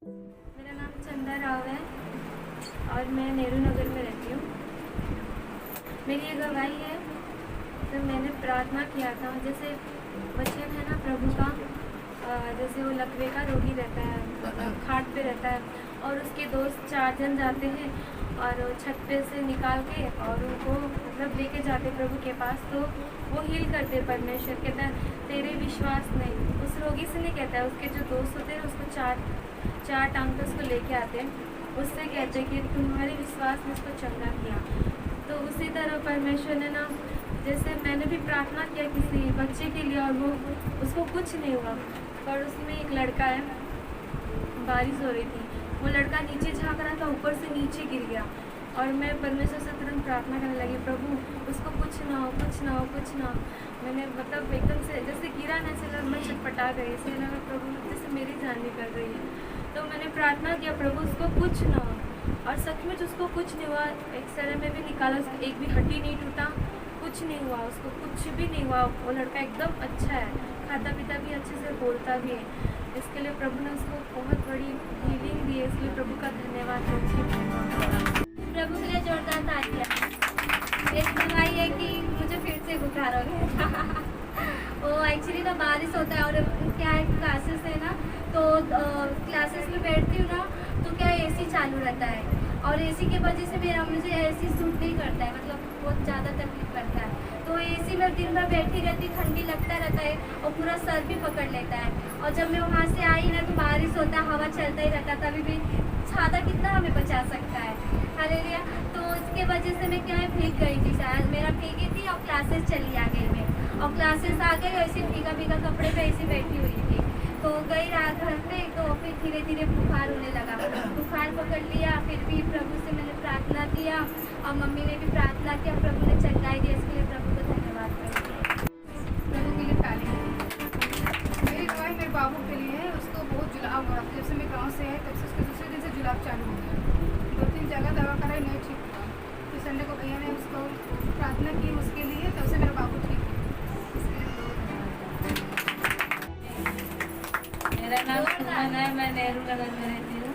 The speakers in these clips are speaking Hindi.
मेरा नाम चंदा राव है और मैं नेहरू नगर में रहती हूँ। मेरी ये गवाही है, जब मैंने प्रार्थना किया था, जैसे वचन है ना प्रभु का, जैसे वो लकवे का रोगी रहता है, मतलब खाट पे रहता है, और उसके दोस्त 4 जन जाते हैं और वो छत पे से निकाल के और उनको मतलब लेके जाते प्रभु के पास, तो वो हील करते परमेश्वर। कहता है तेरे विश्वास नहीं, उस रोगी से नहीं कहता है, उसके जो दोस्त होते हैं उसको चार चार टांग पे उसको लेके आते हैं, उससे कहते हैं कि तुम्हारे विश्वास ने उसको चंगा किया। तो उसी तरह परमेश्वर ने ना, जैसे मैंने भी प्रार्थना किया किसी बच्चे के लिए और वो उसको कुछ नहीं हुआ, पर उसमें एक लड़का है, बारिश हो रही थी, वो लड़का नीचे झाँक रहा था, ऊपर से नीचे गिर गया और मैं परमेश्वर से तुरंत प्रार्थना करने लगी, प्रभु उसको कुछ ना हो, कुछ ना हो, कुछ ना हो। मैंने मतलब एकदम से जैसे गिरा ना, ऐसे लगा मैं छटपटा गई, ऐसे लगा प्रभु जैसे मेरी जान निकल रही है। तो मैंने प्रार्थना किया प्रभु उसको कुछ ना हो, और सचमुच उसको कुछ नहीं हुआ। एक्सरे में भी निकाला, उसकी एक भी हड्डी नहीं टूटा, कुछ नहीं हुआ, उसको कुछ भी नहीं हुआ। वो लड़का एकदम अच्छा है, खाता पीता भी अच्छे से, बोलता भी है। इसके लिए प्रभु ने उसको बहुत बड़ी हीलिंग दी है, इसलिए प्रभु का धन्यवाद है, उसकी महिमा। प्रभु के लिए जोरदार तालियां। मेरी गवाही है कि मुझे फिर से बुखार हो गया था। वो एक्चुअली ना बारिश होता है और क्या है, क्लासेस है ना, तो क्लासेस में बैठती हूँ ना, तो क्या एसी चालू रहता है और एसी के वजह से मेरा मुझे एसी सूट नहीं करता है, मतलब बहुत ज़्यादा तकलीफ करता है। तो एसी में दिन भर बैठी रहती, ठंडी लगता रहता है और पूरा सर भी पकड़ लेता है। और जब मैं वहाँ से आई ना, तो बारिश होता है, हवा चलता ही रहता, तभी भी छाता कितना हमें बचा सकता है। हालेलुया। तो इसके वजह से मैं क्या है, भीग गई थी, शायद मेरा भीगी थी और क्लासेस चली आ गई मैं, और क्लासेस आ गई, ऐसे भीगा भीगा कपड़े पे ऐसे बैठी हुई थी। तो गई रात घर पे, तो फिर धीरे धीरे बुखार होने लगा, बुखार पकड़ लिया। फिर भी प्रभु से मैंने प्रार्थना किया और मम्मी ने भी प्रार्थना किया, प्रभु ने चंगाई दी, इसके लिए प्रभु को धन्यवाद करूँगी। प्रभु के लिए ताली। मेरी गवाही मेरे बाबू के लिए है। उसको बहुत जुलाब हो रहा था, जब से मैं गाँव से आई तब से उसके दूसरे दिन से जुलाब चालू हो गया। 2-3 जगह दवा कराई, नहीं ठीक हुआ। फिर संडे को भैया ने उसको प्रार्थना की उसके लिए, तब से मेरा बाबू ठीक है। इसके लिए मेरा नाम सुमन है, मैं नेहरू नगर में रहती हूँ।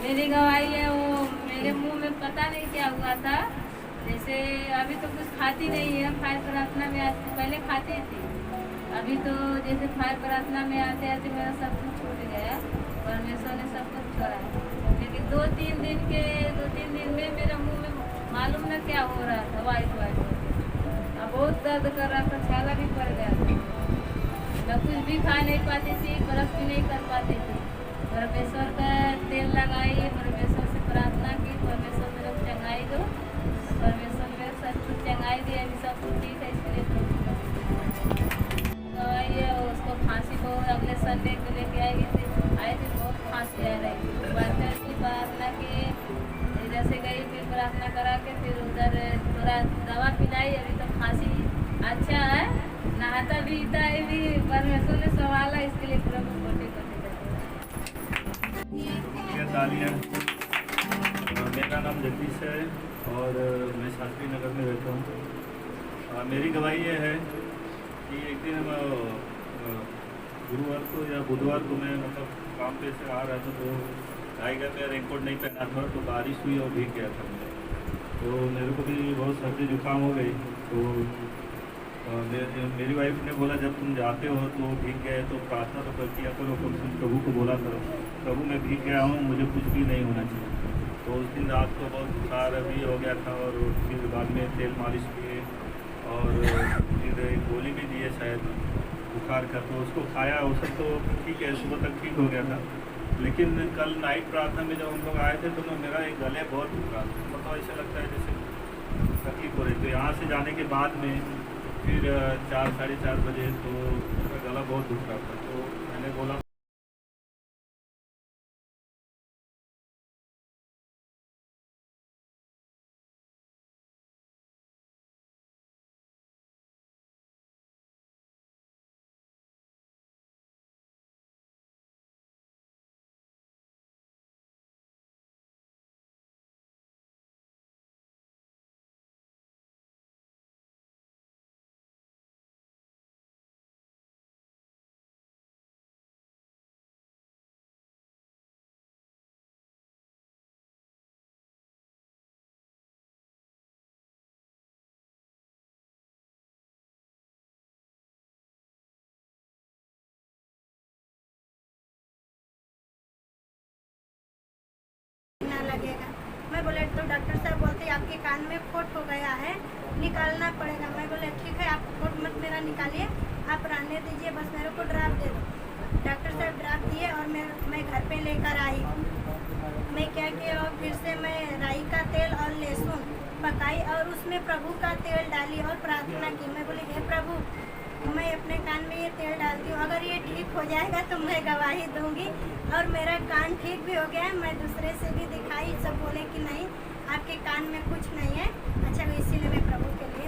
मेरी गवाही है, वो मेरे मुंह में पता नहीं क्या हुआ था, जैसे अभी तो कुछ खाती नहीं है, फायर प्रार्थना में आती, पहले खाती थी, अभी तो जैसे फायर प्रार्थना में आते आते मेरा सब कुछ छूट गया, परमेश्वर ने सब कुछ छोड़ा। लेकिन 2-3 दिन में मेरा मुंह में मालूम न क्या हो रहा था, वाइट वाइट हो गया, बहुत दर्द कर रहा था, छाला भी पड़ गया था, मैं कुछ भी खा नहीं पाती थी, ब्रश भी नहीं कर पाती थी। परमेश्वर का तेल लगाई, परमेश्वर से प्रार्थना की, परमेश्वर मेरे को चंगाई दो, तो परमेश्वर मेरे सब कुछ चंगाई दिया, अभी सब कुछ ठीक है। इसके लिए दवाई है, उसको खांसी बहुत, अगले संडे को लेके आए थे, बहुत खांसी आ रही थी, बात की प्रार्थना की, इधर से गई, फिर प्रार्थना करा के फिर उधर थोड़ा दवा पिलाई, अभी तो खांसी अच्छा है, नहाता भी भी परमेश्वर ने संभाला, इसके लिए प्रभु कोटि तालियां। मेरा नाम जगदीश है और मैं शास्त्री नगर में रहता हूँ। मेरी गवाही ये है कि एक दिन गुरुवार को या बुधवार को मैं मतलब काम पे से आ रहा था, तो टाइगर में रेनकोट नहीं पहना था, तो बारिश हुई और भीग गया था मैं, तो मेरे को भी बहुत सर्दी जुकाम हो गई। तो मेरी वाइफ ने बोला जब तुम जाते हो तो भीग गए तो प्रार्थना तो कर दिया करो, कम से कम प्रभु को बोला करो, प्रभु मैं भीग गया हूँ, मुझे कुछ भी नहीं होना चाहिए। तो उस दिन रात को बहुत बुखार भी हो गया था और फिर बाद में तेल मालिश किए और फिर एक गोली भी दी है शायद बुखार का, तो उसको खाया, वो सब तो ठीक है, सुबह तक ठीक हो गया था। लेकिन कल नाइट प्रार्थना में जब हम लोग आए थे तो मेरा एक गले बहुत दुख रहा था, मतलब ऐसा लगता है जैसे तकलीफ हो रही। तो यहाँ से जाने के बाद में फिर 4-4:30 बजे तो मेरा गला बहुत दुख रहा था, तो मैंने बोला तो डॉक्टर साहब बोलते आपके कान में खोट हो गया है, निकालना पड़ेगा। मैं बोले ठीक है, आप खोट मत मेरा निकालिए, आप रहने दीजिए, बस मेरे को ड्राप दे दो। डॉक्टर साहब ड्राप दिए और मैं घर पे लेकर आई। मैं क्या किया, और फिर से मैं राई का तेल और लहसुन पकाई और उसमें प्रभु का तेल डाली और प्रार्थना की। मैं बोली हे प्रभु, मैं अपने कान में ये तेल डालती हूँ, अगर ये ठीक हो जाएगा तो मैं गवाही दूंगी। और मेरा कान ठीक भी हो गया है। मैं दूसरे से भी दिखाई, सब बोले कि नहीं आपके कान में कुछ नहीं है। अच्छा, इसीलिए मैं प्रभु के लिए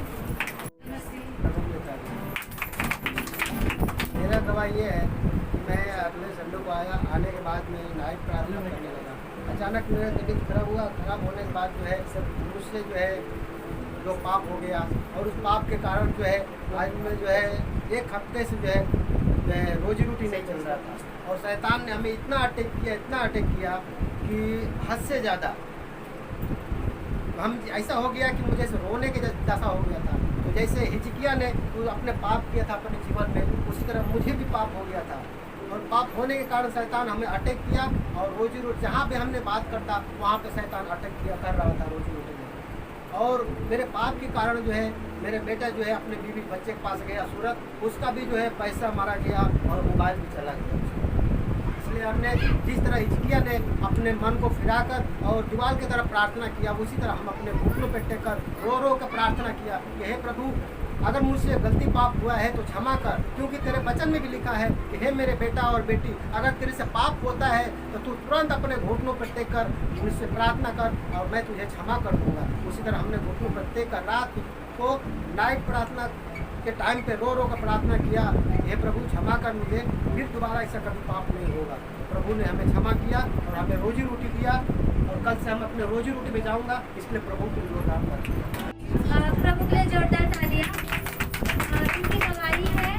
मेरा गवाही ये है कि मैं अगले संडे को आया, आने के बाद मैं नाइट प्रार्थना करने लगा। अचानक मेरा तबीयत खराब हुआ। खराब होने के बाद जो है मुझसे जो है जो पाप हो गया, और उस पाप के कारण जो है आज में जो है 1 हफ्ते से जो है रोजी रोटी नहीं चल रहा था। और शैतान ने हमें इतना अटैक किया कि हद से ज़्यादा हम ऐसा हो गया कि मुझे ऐसे रोने के दशा हो गया था। तो जैसे हिजकिया ने अपने पाप किया था अपने जीवन में, उसी तरह मुझे भी पाप हो गया था। और पाप होने के कारण शैतान हमें अटैक किया, और रोजी रोटी जहाँ पे हमने बात करता वहाँ पे शैतान अटैक कर रहा था रोजी रोटी में। और मेरे पाप के कारण जो है मेरे बेटा जो है अपने बीवी बच्चे के पास गया सूरत, उसका भी जो है पैसा मारा गया और मोबाइल भी चला गया। इसलिए हमने जिस तरह हिजकिया ने अपने मन को फिराकर और दीवार की तरफ प्रार्थना किया, उसी तरह हम अपने घुटनों पे टेक कर रो कर प्रार्थना किया कि हे प्रभु, अगर मुझसे गलती पाप हुआ है तो क्षमा कर, क्योंकि तेरे वचन में भी लिखा है कि हे मेरे बेटा और बेटी, अगर तेरे से पाप होता है तो तू तुरंत अपने घुटनों पर टेक कर मुझसे प्रार्थना कर और मैं तुझे क्षमा कर दूंगा। उसी तरह हमने घुटनों पर टेक कर रात को नाइट प्रार्थना के टाइम पे रो कर प्रार्थना किया, हे प्रभु क्षमा कर मुझे, फिर दोबारा ऐसा कभी पाप नहीं होगा। प्रभु ने हमें क्षमा किया और हमें रोजी रोटी दिया, और कल से हम अपने रोजी रोटी में जाऊँगा। इसलिए प्रभु को जोरदार कर प्रभु के लिए जोरदार तालियां। इनकी गवाही है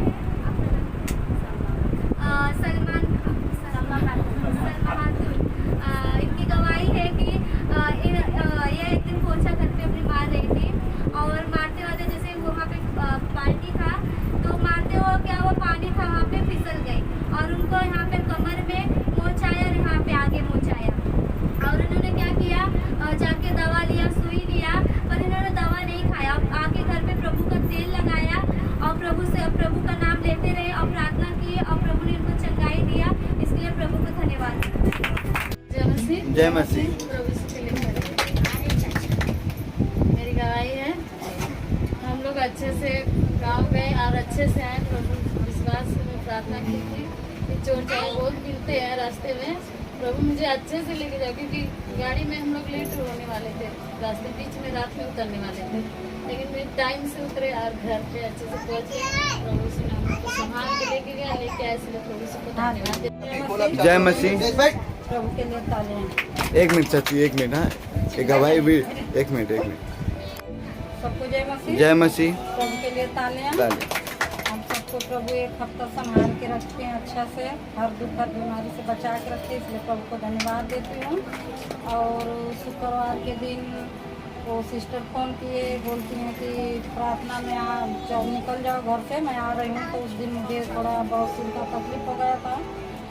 सलमान खातून। इनकी गवाही है कि ये एक दिन पोछा घर पे अपनी मार रही थी, और मारते जैसे वहाँ पे बाल्टी था, तो मारते हुए क्या वो पानी था वहाँ पे फिसल गई, और उनको यहाँ पे कमर में मोच आया और यहाँ पे आगे मोच आया। और इन्होंने क्या किया, जाके दवा लिया, सुई लिया, पर इन्होंने दवा नहीं खाया। आके घर पे प्रभु का तेल लगाया और प्रभु का नाम लेते रहे और प्रार्थना की, और प्रभु ने इनको चंगाई दिया। इसके लिए प्रभु को धन्यवाद। जय मसीह। मेरी गवाही है, हम लोग अच्छे से गाँव गए और अच्छे से आए। प्रभु विश्वास से मैं प्रार्थना की थी कि चोर चाहे बहुत मिलते हैं रास्ते में, प्रभु मुझे अच्छे से लेके जाओ, क्योंकि गाड़ी में हम लोग लेट होने वाले थे, रास्ते बीच में रात में उतरने वाले थे, लेकिन मैं टाइम से उतरे और घर पे अच्छे से पहुँचे। प्रभु से हम लोग को संभाल के लेके गया, लेके आए, इसलिए प्रभु से धन्यवाद देते हैं। जय मसीह। प्रभु के लिए तालियां। 1 मिनट चाची, 1 मिनट। हाँ, एक गवाही भी 1 मिनट। सबको जय मसीह। जय मसीह। प्रभु के लिए तालियां। हम सबको प्रभु एक हफ्ता संभाल के रखते हैं, अच्छा से हर दुख हर बीमारी से बचा के रखते हैं, इसलिए प्रभु को धन्यवाद देती हूँ। और शुक्रवार के दिन वो सिस्टर फ़ोन किए, बोलती हैं कि प्रार्थना में निकल जाओ घर से, मैं आ रही हूँ। तो उस दिन मुझे थोड़ा बहुत सिर का तकलीफ हो गया था,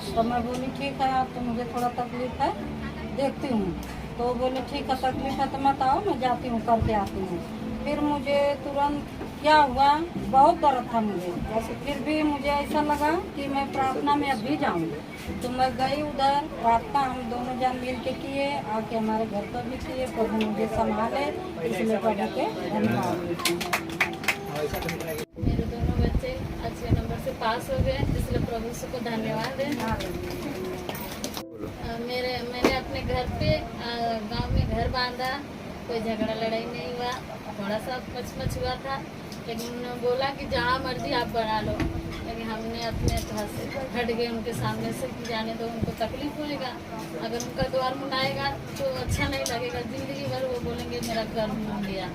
तो मैं बोली ठीक है, आप तो मुझे थोड़ा तकलीफ है, देखती हूँ। तो बोले ठीक है, तकलीफ है तो मत आओ, मैं जाती हूँ, करके आती हूँ। फिर मुझे तुरंत क्या हुआ, बहुत दर्द था मुझे, जैसे फिर भी मुझे ऐसा लगा कि मैं प्रार्थना में अभी जाऊँ, तो मैं गई उधर। प्रार्थना हम दोनों जन मिल के किए, आके हमारे घर पर भी किए। प्रभु मुझे संभाले, इसलिए प्रभु के धन्यवाद देते हैं। मेरे दोनों बच्चे अच्छे नंबर से पास हो गए, इसलिए प्रभु से को धन्यवाद है। मैंने अपने घर पे गांव में घर बांधा, कोई झगड़ा लड़ाई नहीं हुआ, थोड़ा सा मच हुआ था, लेकिन उन्होंने बोला कि जहाँ मर्जी आप बना लो, लेकिन हमने अपने घर से हट गए उनके सामने से कि जाने दो, उनको तकलीफ होएगा, अगर उनका द्वार मुनाएगा तो अच्छा नहीं लगेगा, ज़िंदगी भर वो बोलेंगे मेरा घर मुन गया।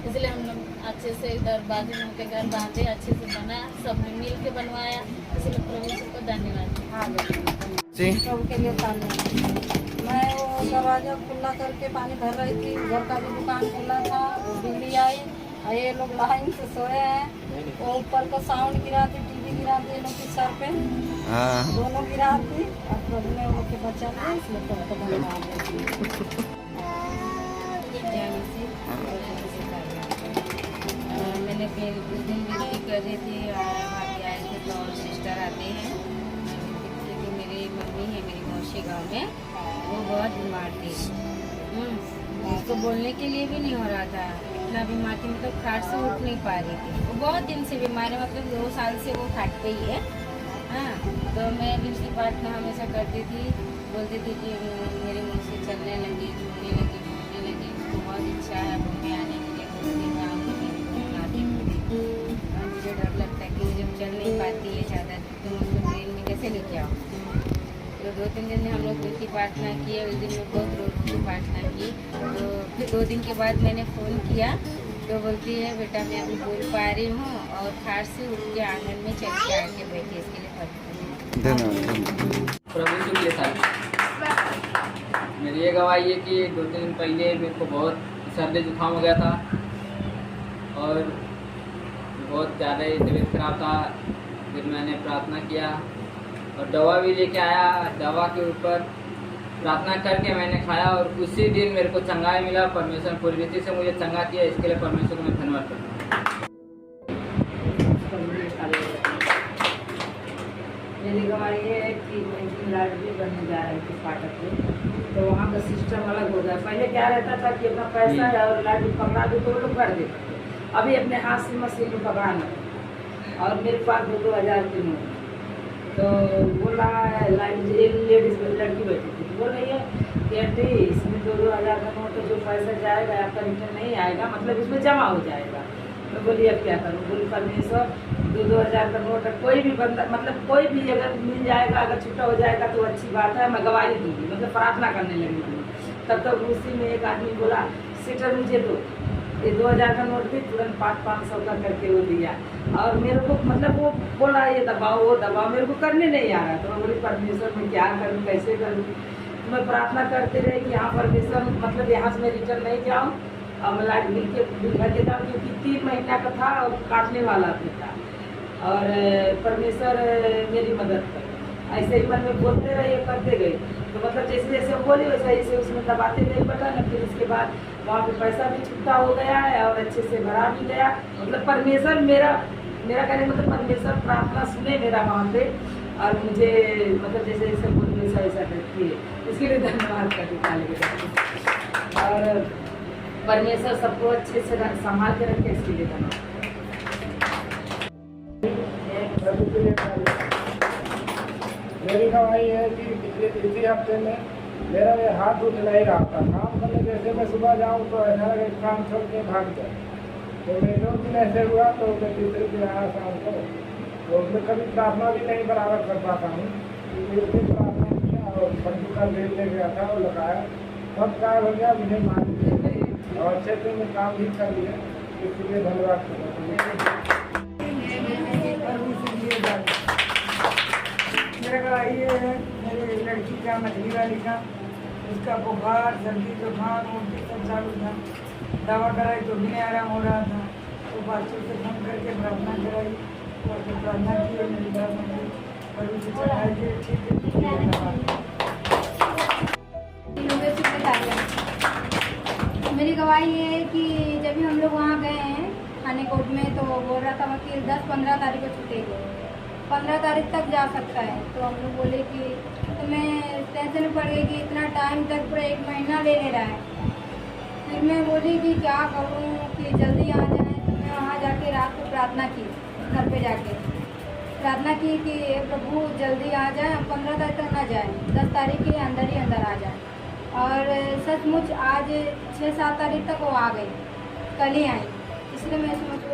इसलिए हम लोग अच्छे से इधर बाजू में उनके घर बांधे, अच्छे से बना, सब ने मिल के बनवाया, इसलिए प्रभु सबको धन्यवाद। प्रभु के लिए तालियां। मैं वो दरवाजा खुला करके पानी भर रही थी, घर का भी दुकान खुला था, बिजली आई, ये लोग लाइन से सोए हैं, वो ऊपर का साउंड गिरा थी, टीवी गिरा थी, लोग के सर पे दोनों गिरा थी, और प्रभु ने वो लोग के बचा लिया, इसलिए प्रभु को धन्यवाद। मेरी उस दिन विनती कर रही थी, भाभी आए थे तो और सिस्टर आते हैं, क्योंकि मेरी मम्मी है मेरी मौसी गांव में, वो बहुत बीमार थी। उसको बोलने के लिए भी नहीं हो रहा था, इतना बीमार थी, मतलब खाट से उठ नहीं पा रही थी। वो बहुत दिन से बीमार है, मतलब 2 साल से वो खाट पे ही है। हाँ, तो मैं भी उसकी प्रार्थना हमेशा करती थी, बोलती थी कि मेरी मुँह से चलने लगी, घूमने लगी, उसको बहुत इच्छा है घूमने आने के लिए, घूमने आऊँगी, मुझे डर लगता है कि जब चल नहीं पाती है ज़्यादा तो उसको ट्रेन में कैसे लेके आऊँ। तो 2-3 दिन हम लोग की प्रार्थना किए, उस दिन में बहुत रोज की प्रार्थना की। तो फिर 2 दिन के बाद मैंने फ़ोन किया तो बोलती है बेटा मैं अभी बोल पा रही हूँ और खाट से उठ के आंगन में चल के आके बैठी, इसके लिए प्रभु शुक्रिया साहब। मेरी ये गवाही है कि 2-3 दिन पहले मेरे को बहुत सर्दी जुकाम हो गया था और बहुत ज़्यादा ही तबीयत खराब था। फिर मैंने प्रार्थना किया और दवा भी लेके आया, दवा के ऊपर प्रार्थना करके मैंने खाया और उसी दिन मेरे को चंगाई मिला। परमेश्वर पूरी रीति से मुझे चंगा किया, इसके लिए परमेश्वर को मैं धन्यवाद करता हूँ। मेरी गवाही है कि मैं लाडली बनने जा रही थी फाटक पे, तो वहाँ का सिस्टम अलग हो गया। पहले क्या रहता था कि अपना पैसा और लाडली पकड़ा दो तो वो लोग कर देते थे, अभी अपने हाथ से मशीन में पकड़ाना और मेरे पास 2-2 हज़ार के नोट। तो बोला लेडीज लड़की बैठी थी, बोल रही है कि आंटी इसमें 2-2 हज़ार का नोट, तो जो पैसा जाएगा आपका रिटर्न नहीं आएगा, मतलब इसमें जमा हो जाएगा। तो बोली अब क्या करूँ, बोली परमेश्वर 2-2 हज़ार का नोट कोई भी बंदा, मतलब कोई भी अगर मिल जाएगा, अगर छुट्टा हो जाएगा तो अच्छी बात है, मैं गवाही दूँगी, मतलब प्रार्थना करने लगी। तब तक उसी में एक आदमी बोला सीटर मुझे दो, ये 2 हज़ार का नोट भी तुरंत 500 का करके वो दिया। और मेरे को मतलब वो बोला ये दबाओ वो दबाओ, मेरे को करने नहीं आ रहा। तो मैं बोली परमेश्वर मैं क्या करूँ, कैसे करूँ। मैं प्रार्थना करते रही कि हाँ परमेश्वर, मतलब यहाँ से मैं रिटर्न नहीं जाऊँ और मैं लाइट बिल भर के था, क्योंकि 3 महीना का था और काटने वाला भी था। और परमेश्वर मेरी मदद कर, ऐसे ही मन में बोलते रहे, करते गए। तो मतलब जैसे जैसे बोली वैसे ऐसे उसमें दबाते गए बटन। फिर उसके बाद वहाँ पे पैसा भी छुट्टा हो गया है और अच्छे से भरा भी गया। मतलब परमेश्वर मेरा कहने मतलब परमेश्वर प्रार्थना सुने मेरा वहाँ पे, और मुझे मतलब जैसे जैसे बोली वैसा ऐसा करती है, इसके लिए धन्यवाद करती काले के। और परमेश्वर सबको अच्छे से संभाल के रखे, इसके लिए धन्यवाद। मेरी गवाही है कि इसी हफ्ते में मेरा ये हाथ उठ नहीं रहा था। काम करने जैसे मैं सुबह जाऊँ तो ऐसा लगे काम छोड़ के भाग जाए। तो मैं 2 दिन ऐसे हुआ, तो मैं तीसरे दिन आया शाम को, तो मैं कभी प्रार्थना भी नहीं बराबर कर पाता हूँ। एक दिन प्रार्थना किया और बंदूक का ले गया था, वो लगाया, सब कार्य हो गया, मुझे मान लिया और अच्छे से मैं काम भी कर लिया। इसलिए धन्यवाद करता हूँ। मेरा गवाही है मेरी लड़की का, मछली वाली का, उसका बुखार सर्दी जुकाम उल्टी सब चालू था। दवा कराई तो भी नहीं आराम हो रहा था। तो बातों से फोन करके प्रार्थना कराई और फिर प्रार्थना की और मेरी बात और उसे चढ़ाई के ठीक है। मेरी गवाही है कि जब भी हम लोग वहाँ गए हैं थाने कोर्ट में, तो बोल रहा था वकील 10-15 तारीख को छूटेगी, 15 तारीख तक जा सकता है। तो हम लोग बोले कि तो मैं टेंशन पड़ गई कि इतना टाइम तक पूरा 1 महीना ले रहा है। फिर मैं बोली कि क्या करूँ कि जल्दी आ जाए। तो मैं वहाँ जाके रात को प्रार्थना की, घर पे जाके प्रार्थना की कि प्रभु जल्दी आ जाए, 15 तारीख तक ना जाए, 10 तारीख के अंदर ही अंदर आ जाए। और सचमुच आज 6-7 तारीख तक वो आ गई, कल ही आई। इसलिए मैं समझ को